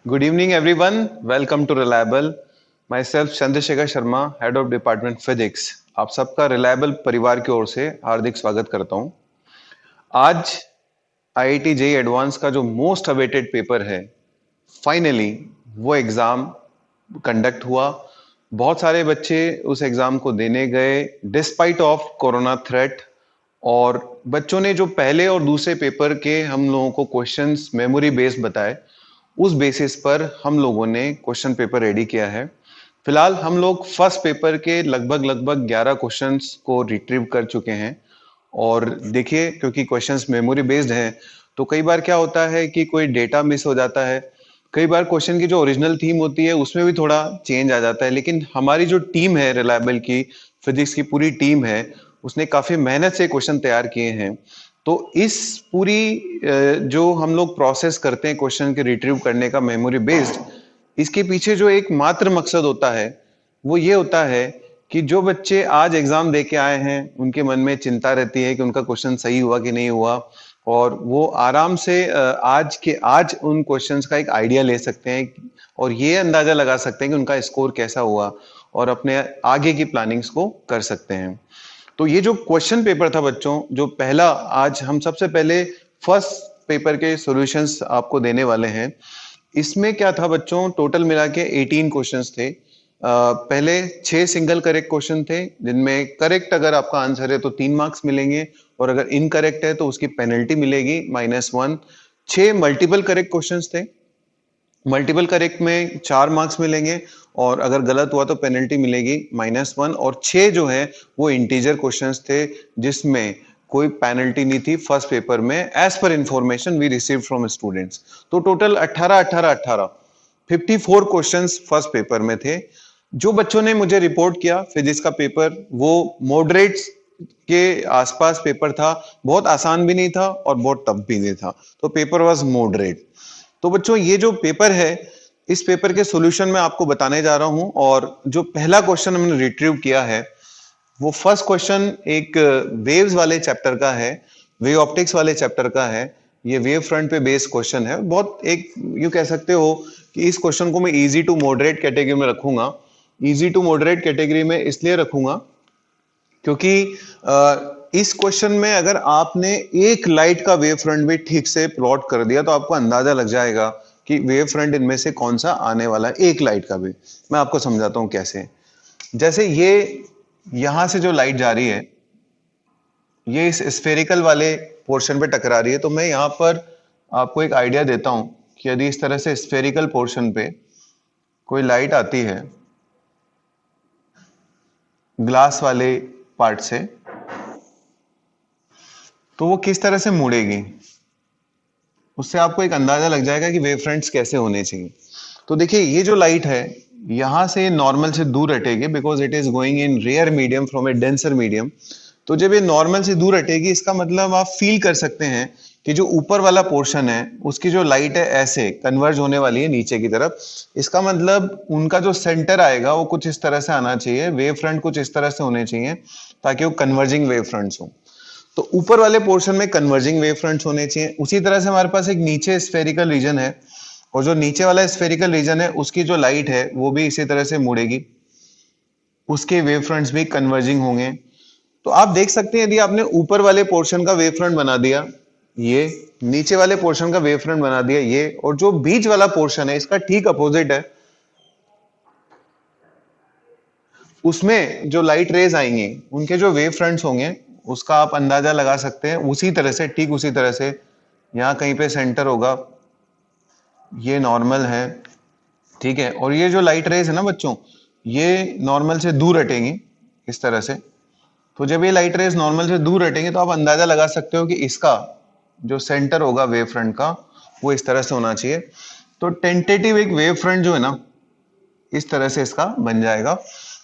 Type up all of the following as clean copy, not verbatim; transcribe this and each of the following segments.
Good evening, everyone. Welcome to Reliable. Myself Chandrasekhar Sharma, Head of Department Physics. आप सबका reliable परिवार की ओर से हार्दिक स्वागत करता हूं। आज IIT JEE एडवांस का जो मोस्ट अवेटेड पेपर है, फाइनली वो एग्जाम कंडक्ट हुआ। बहुत सारे बच्चे उस एग्जाम को देने गए डिस्पाइट ऑफ कोरोना थ्रेट, और बच्चों ने जो पहले और दूसरे पेपर के हम लोगों को क्वेश्चंस मेमोरी बेस्ड बताए, उस बेसिस पर हम लोगों ने क्वेश्चन पेपर रेडी किया है। फिलहाल हम लोग फर्स्ट पेपर के लगभग 11 क्वेश्चंस को रिट्रीव कर चुके हैं। और देखिए, क्योंकि क्वेश्चंस मेमोरी बेस्ड हैं, तो कई बार क्या होता है कि कोई डेटा मिस हो जाता है। कई बार क्वेश्चन की जो ओरिजिनल थीम होती है उसमें भी थोड़ा चेंज आ जाता है। लेकिन हमारी जो टीम है रिलायबल की, फिजिक्स की पूरी टीम है, उसने काफी मेहनत से क्वेश्चन तैयार किए हैं। तो इस पूरी जो हम लोग प्रोसेस करते हैं क्वेश्चन के रिट्रीव करने का मेमोरी बेस्ड, इसके पीछे जो एक मात्र मकसद होता है वो ये होता है कि जो बच्चे आज एग्जाम दे के आए हैं उनके मन में चिंता रहती है कि उनका क्वेश्चन सही हुआ कि नहीं हुआ, और वो आराम से आज उन क्वेश्चंस का एक आइडिया ले सकते हैं और ये अंदाजा लगा सकते हैं कि उनका स्कोर कैसा हुआ, और अपने आगे की प्लानिंग्स को कर सकते हैं। तो ये जो क्वेश्चन पेपर था बच्चों, जो पहला, आज हम सबसे पहले फर्स्ट पेपर के सॉल्यूशंस आपको देने वाले हैं। इसमें क्या था बच्चों, टोटल मिला के 18 क्वेश्चंस थे। पहले 6 सिंगल करेक्ट क्वेश्चन थे, जिनमें करेक्ट अगर आपका आंसर है तो 3 मार्क्स मिलेंगे, और अगर इनकरेक्ट है तो उसकी पेनल्टी मिलेगी -1। 6 मल्टीपल करेक्ट क्वेश्चंस थे। मल्टीपल करेक्ट में 4 मार्क्स मिलेंगे, और अगर गलत हुआ तो पेनल्टी मिलेगी -1। और 6 जो है वो इंटीजर क्वेश्चंस थे, जिसमें कोई पेनल्टी नहीं थी फर्स्ट पेपर में, as per information we receive from students. तो टोटल 54 क्वेश्चंस फर्स्ट पेपर में थे। जो बच्चों ने मुझे रिपोर्ट किया फिजिक्स का पेपर, वो मॉडरेट के आसपास पेपर था। बहुत आसान भी नहीं था और बहुत टफ भी नहीं था, तो पेपर वाज मॉडरेट। तो बच्चों, ये जो पेपर है, इस पेपर के सॉल्यूशन में आपको बताने जा रहा हूं। और जो पहला क्वेश्चन हमने रिट्रीव किया है, वो फर्स्ट क्वेश्चन एक वेव्स वाले चैप्टर का है, वेव ऑप्टिक्स वाले चैप्टर का है। ये वेव फ्रंट पे बेस्ड क्वेश्चन है। बहुत एक यूं कह सकते हो कि इस क्वेश्चन को मैं इजी टू मॉडरेट कैटेगरी में रखूंगा। इजी टू मॉडरेट कैटेगरी में इसलिए रखूंगा क्योंकि इस क्वेश्चन में अगर आपने एक लाइट का वेव फ्रंट भी ठीक से प्लॉट कर दिया तो आपको अंदाजा लग जाएगा कि वेव फ्रंट इनमें से कौन सा आने वाला है, एक लाइट का भी। मैं आपको समझाता हूं कैसे। जैसे ये यहां से जो लाइट जा रही है, ये इस स्फेरिकल वाले पोर्शन पे टकरा रही है। तो मैं यहां पर आपको एक आइडिया देता हूं कि यदि इस तरह से स्फेरिकल पोर्शन पे कोई लाइट आती है ग्लास वाले पार्ट से, तो वो किस तरह से मुड़ेगी, उससे आपको एक अंदाजा लग जाएगा कि वेव फ्रंट्स कैसे होने चाहिए। तो देखिए, ये जो लाइट है यहां से नॉर्मल से दूर हटेगी, because it is going in rare medium from a denser medium. तो जब ये नॉर्मल से दूर हटेगी, इसका मतलब आप फील कर सकते हैं कि जो ऊपर वाला पोर्शन है उसकी जो लाइट है ऐसे कन्वर्ज होने वाली है नीचे की तरफ। इसका मतलब उनका जो सेंटर आएगा वो कुछ इस तरह से आना चाहिए, वेव फ्रंट कुछ इस तरह से होने चाहिए ताकि वो कन्वर्जिंग वेव फ्रंट्स हो। तो ऊपर वाले पोर्शन में कन्वर्जिंग वेव फ्रंट्स होने चाहिए। उसी तरह से हमारे पास एक नीचे स्फेरिकल रीजन है, और जो नीचे वाला स्फेरिकल रीजन है उसकी जो लाइट है वो भी इसी तरह से मुड़ेगी, उसके वेव फ्रंट्स भी कन्वर्जिंग होंगे। तो आप देख सकते हैं, यदि आपने ऊपर वाले पोर्शन का वेव फ्रंट बना दिया ये, नीचे वाले पोर्शन का वेव फ्रंट बना दिया ये, और जो बीच वाला पोर्शन है इसका ठीक अपोजिट है, उसमें जो लाइट रेज आएंगी उनके जो वेव फ्रंट्स होंगे उसका आप अंदाजा लगा सकते हैं। उसी तरह से, ठीक उसी तरह से यहां कहीं पे सेंटर होगा, ये नॉर्मल है, ठीक है। और ये जो लाइट रेज है ना बच्चों, ये नॉर्मल से दूर हटेंगी इस तरह से। तो जब ये लाइट रेज नॉर्मल से दूर हटेंगे तो आप अंदाजा लगा सकते हो कि इसका जो सेंटर होगा वेव फ्रंट का वो इस तरह से होना चाहिए। तो टेंटेटिव एक वेव फ्रंट जो है ना, इस तरह से इसका बन जाएगा।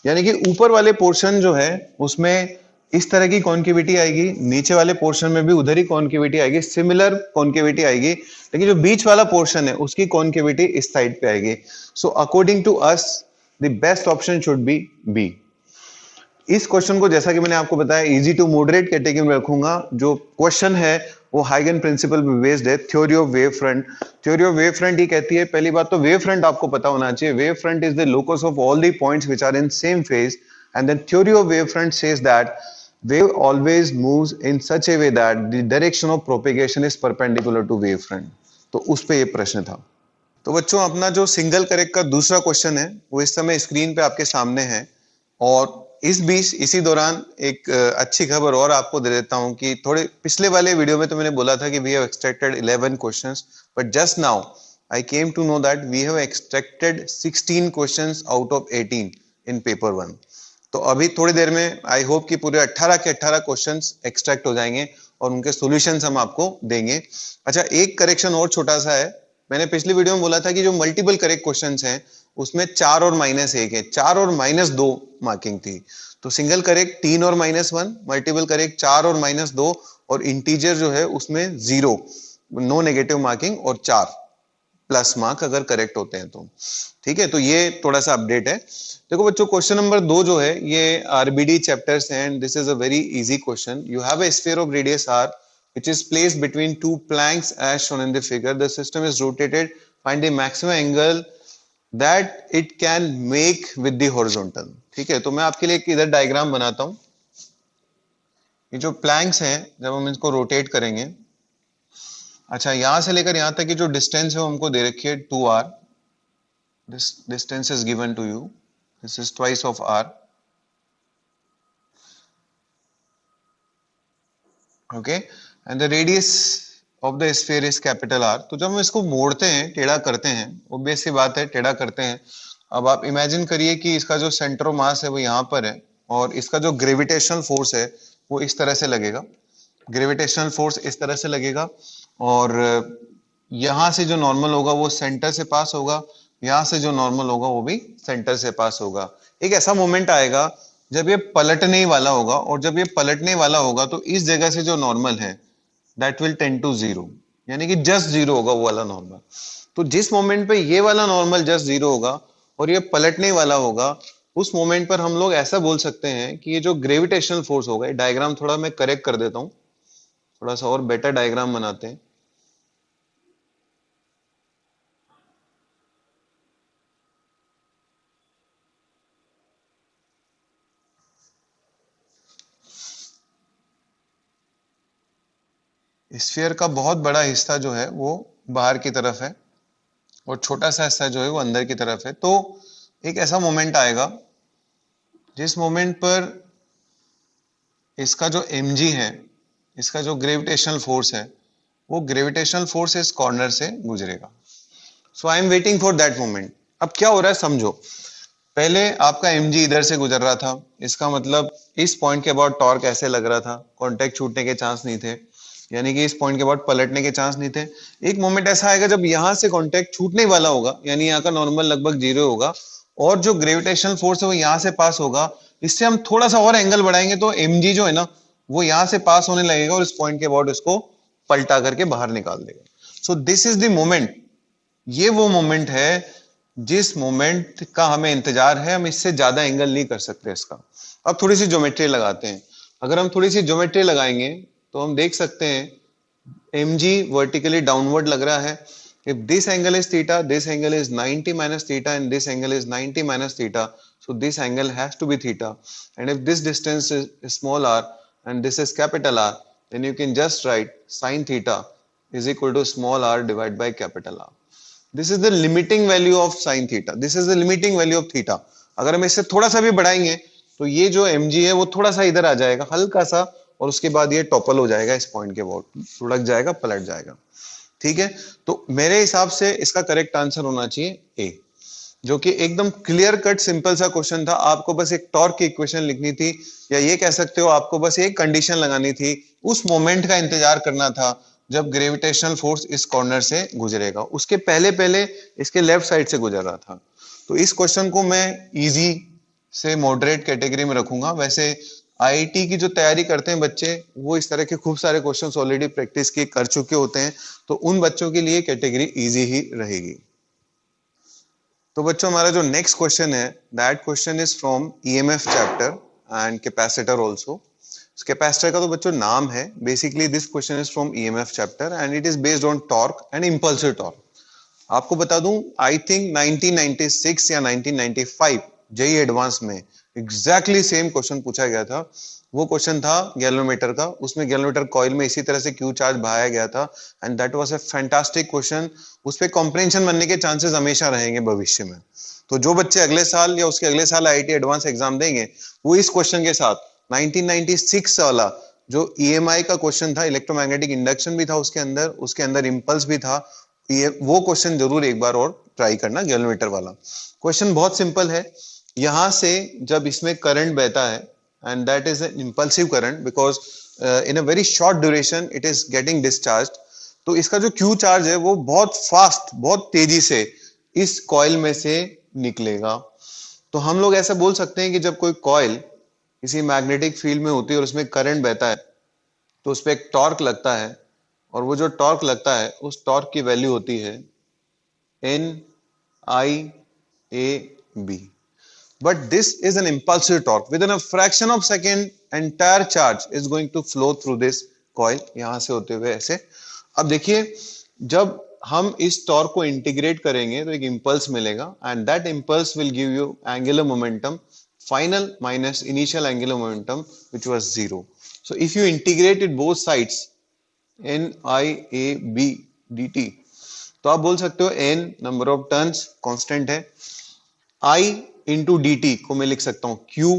यानी कि ऊपर वाले पोर्शन जो है उसमें इस तरह की कॉन्केविटी आएगी, नीचे वाले पोर्शन में भी उधर ही कॉन्केविटी आएगी, सिमिलर कॉन्केविटी आएगी, लेकिन जो बीच वाला पोर्शन है उसकी कॉन्केविटी इस साइड पे आएगी। So according to us the best option should be B. इस क्वेश्चन को, जैसा कि मैंने आपको बताया, इजी टू मॉडरेट कैटेगरी में रखूंगा। जो क्वेश्चन है वो हाइगन प्रिंसिपल पे बेस्ड है। Theory of wave front, theory of wave front ये कहती है, पहली बात तो वेव फ्रंट आपको पता होना चाहिए, wave front is the locus of all the points which are in same phase, and then theory of wave front says that wave always moves in such a way that the direction of propagation is perpendicular to wave front। तो उस पे ये प्रश्न था। तो बच्चों अपना जो सिंगल करेक्ट का दूसरा क्वेश्चन है वो इस समय स्क्रीन पे आपके सामने है। और इस बीच इसी दौरान एक अच्छी खबर और आपको दे देता हूं कि थोड़े पिछले वाले वीडियो में तो मैंने बोला था कि we have extracted 11 questions, but just now I came to know that we have extracted 16 questions out of 18 in paper 1। तो अभी थोड़ी देर में आई होप कि पूरे 18 के 18 क्वेश्चंस एक्सट्रैक्ट हो जाएंगे और उनके सॉल्यूशंस हम आपको देंगे। अच्छा, एक करेक्शन और छोटा सा है, मैंने पिछली वीडियो में बोला था कि जो मल्टीपल करेक्ट क्वेश्चंस हैं उसमें 4 और -1 है, 4 और -2 मार्किंग थी। तो सिंगल करेक्ट 3 और -1, मल्टीपल करेक्ट 4 और -2, और इंटीजर जो है उसमें 0, नो नेगेटिव मार्किंग, और 4 प्लस मार्क अगर करेक्ट होते हैं तो। ठीक है, तो ये थोड़ा सा अपडेट है। देखो बच्चों, क्वेश्चन नंबर 2 जो है ये आरबीडी चैप्टर्स है, and this is a very easy question. You have a sphere of radius r which is placed between two planks as shown in the figure. The system is rotated. Find the maximum angle that it can make with the horizontal। ठीक है, तो मैं आपके लिए एक इधर diagram बनाता हूं। ये जो प्लैंक्स हैं जब हम इसको रोटेट करेंगे, अच्छा यहां से लेकर यहां तक की जो डिस्टेंस है वो हमको दे रखी है 2r। this distance is given to you, this is twice of r। okay, and the radius of the sphere is capital R। तो जब हम इसको मोड़ते हैं, टेढ़ा करते हैं, ऑब्वियस सी बात है टेढ़ा करते हैं। अब आप इमेजिन करिए कि इसका जो सेंटर ऑफ मास है वो यहाँ पर है, और इसका जो ग्रेविटेशनल फोर्स है वो इस तरह से लगेगा, ग्रेविटेशनल फोर्स इस तरह से लगेगा, और यहाँ से जो नॉर्मल होगा वो सेंटर से पास होगा, यहाँ से जो नॉर्मल होगा वो भी सेंटर से पास होगा। एक ऐसा मोमेंट आएगा जब ये पलटने ही वाला होगा, और जब ये पलटने वाला होगा तो इस जगह से जो नॉर्मल है दैट विल टेंड टू 0, यानी कि जस्ट 0 होगा वो वाला नॉर्मल। तो जिस मोमेंट पे ये वाला नॉर्मल जस्ट 0 होगा और ये पलटने वाला होगा, उस मोमेंट पर हम लोग ऐसा बोल सकते हैं कि ये जो ग्रेविटेशनल फोर्स होगा, ये डायग्राम थोड़ा मैं करेक्ट कर देता हूं, थोड़ा सा और बेटर डायग्राम बनाते हैं। स्फीयर का बहुत बड़ा हिस्सा जो है वो बाहर की तरफ है और छोटा सा हिस्सा जो है वो अंदर की तरफ है। तो एक ऐसा मोमेंट आएगा जिस मोमेंट पर इसका जो mg है, इसका जो ग्रेविटेशनल फोर्स है, वो ग्रेविटेशनल फोर्स इस कॉर्नर से गुजरेगा। So I am waiting for that moment. अब क्या हो रहा है समझो, पहले आपका mg इधर से गुजर रहा था, इसका मतलब इस पॉइंट के बाद टॉर्क ऐसे लग रहा था, कांटेक्ट छूटने के चांस नहीं थे, यानी कि इस पॉइंट के बाद पलटने के चांस नहीं थे। एक मोमेंट ऐसा आएगा जब यहां से कांटेक्ट छूटने वाला होगा, यानी यहाँ का नॉर्मल लगभग 0 होगा, और जो ग्रेविटेशनल फोर्स है वो यहाँ से पास होगा। इससे हम थोड़ा सा और एंगल बढ़ाएंगे तो mg जो है ना वो यहाँ से पास होने लगेगा और इस पॉइंट के बाद इसको पलटा करके बाहर निकाल देगा। So this is the moment, ये वो मोमेंट है जिस मोमेंट का हमें इंतजार है, हम इससे ज्यादा एंगल नहीं कर सकते इसका। अब थोड़ी सी ज्योमेट्री लगाते हैं। अगर हम थोड़ी सी ज्योमेट्री लगाएंगे तो हम देख सकते हैं mg वर्टिकली डाउनवर्ड लग रहा है। if this angle is theta, this angle is 90 minus theta, and this angle is 90 minus theta, so this angle has to be theta। and if this distance is small r and this is capital R, then you can just write sin theta is equal to small r divided by capital R। this is the limiting value of sin theta, this is the limiting value of theta। अगर हम इससे थोड़ा सा भी बढ़ाएंगे तो ये जो mg है वो थोड़ा सा इधर आ जाएगा, हल्का सा, और उसके बाद ये टॉपल हो जाएगा, इस पॉइंट के बाद लुढ़क जाएगा, पलट जाएगा। ठीक है, तो मेरे हिसाब से इसका करेक्ट आंसर होना चाहिए ए, जो कि एकदम क्लियर कट सिंपल सा क्वेश्चन था। आपको बस एक टॉर्क की इक्वेशन लिखनी थी, या ये कह सकते हो आपको बस एक कंडीशन लगानी थी, उस मोमेंट का इंतजार करना था जब ग्रेविटेशनल फोर्स इस कॉर्नर से गुजरेगा, उसके पहले पहले इसके लेफ्ट साइड से गुजर रहा था। तो इस क्वेश्चन को मैं इजी से मॉडरेट कैटेगरी में रखूंगा। वैसे आईआईटी की जो तैयारी करते हैं बच्चे, वो इस तरह के खूब सारे क्वेश्चंस ऑलरेडी प्रैक्टिस की कर चुके होते हैं, तो उन बच्चों के लिए कैटेगरी इजी ही रहेगी। तो बच्चों हमारा जो नेक्स्ट क्वेश्चन है, that question is from EMF chapter and capacitor also. Capacitor का तो बच्चों नाम है. Basically this question is from EMF chapter and it is based on torque and impulsive torque. आपको बता दूं, आई थिंक 1996 या 1995 जेई एडवांस में एग्जैक्टली सेम क्वेश्चन पूछा गया था. वो क्वेश्चन था गैल्वेनोमीटर का. उसमें गैल्वेनोमीटर कॉइल में इसी तरह से क्यू चार्ज बहाया गया था and that was a fantastic question. उस पे कॉम्प्रिहेंशन बनने के चांसेस हमेशा रहेंगे भविष्य में. तो जो बच्चे अगले साल या उसके अगले साल आईआईटी एडवांस एग्जाम देंगे, वो इस क्वेश्चन के साथ 1996 वाला जो ईएमआई का क्वेश्चन था, इलेक्ट्रोमैग्नेटिक इंडक्शन भी था उसके अंदर इंपल्स भी था, ये वो क्वेश्चन जरूर एक बार और ट्राई करना, गैल्वेनोमीटर वाला. क्वेश्चन बहुत सिंपल है. यहां से जब इसमें करंट बहता है and that is an impulsive current because in a very short duration it is getting discharge. तो इसका जो क्यू चार्ज है वो बहुत फास्ट, बहुत तेजी से इस कॉइल में से निकलेगा. तो हम लोग ऐसा बोल सकते हैं कि जब कोई कॉइल किसी मैग्नेटिक फील्ड में होती है और उसमें करंट बहता है तो उस पर एक टॉर्क लगता है, और वो जो टॉर्क लगता है उस टॉर्क की वैल्यू होती है N I A B. But this is an impulsive torque. Within a fraction of second entire charge is going to flow through this coil, यहां से होते हुए ऐसे. अब देखिए, जब हम इस टॉर्क को इंटीग्रेट करेंगे तो एक इंपल्स मिलेगा and that impulse will give you angular momentum final minus initial angular momentum which was 0. So if you integrated both sides n I a b dt, तो आप बोल सकते हो n number of turns constant है, I into dt को मैं लिख सकता हूं q,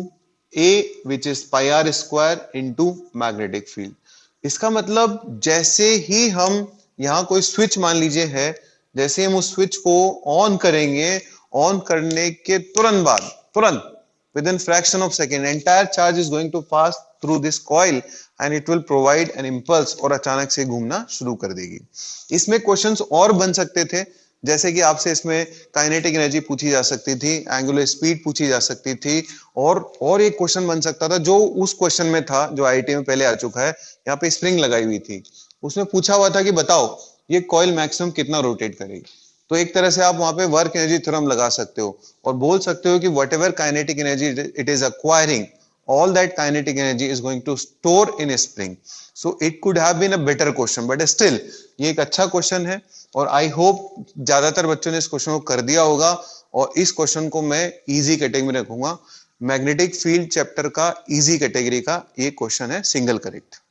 a which is pi r square into magnetic field. इसका मतलब जैसे ही हम यहां कोई स्विच मान लीजिए है, जैसे हम उस स्विच को ऑन करेंगे, ऑन करने के तुरंत within fraction of second entire charge is going to pass through this coil and it will provide an impulse और अचानक से घूमना शुरू कर देगी. इसमें क्वेश्चंस और बन सकते थे, जैसे कि आपसे इसमें काइनेटिक एनर्जी पूछी जा सकती थी, एंगुलर स्पीड पूछी जा सकती थी, और एक क्वेश्चन बन सकता था जो उस क्वेश्चन में था जो आईआईटी में पहले आ चुका है. यहाँ पे स्प्रिंग लगाई हुई थी, उसमें पूछा हुआ था कि बताओ ये कॉइल मैक्सिमम कितना रोटेट करेगी. तो एक तरह से आप वहां पे वर्क एनर्जी थ्योरम लगा सकते हो और बोल सकते हो कि what ever kinetic energy it is acquiring, all that kinetic energy is going to store in a spring. So it could have been a better question, but still ये एक अच्छा क्वेश्चन है और आई होप ज्यादातर बच्चों ने इस question को कर दिया होगा. और इस क्वेश्चन को मैं इजी कैटेगरी में रखूंगा. मैग्नेटिक फील्ड चैप्टर का इजी कैटेगरी का ये क्वेश्चन है, सिंगल करेक्ट.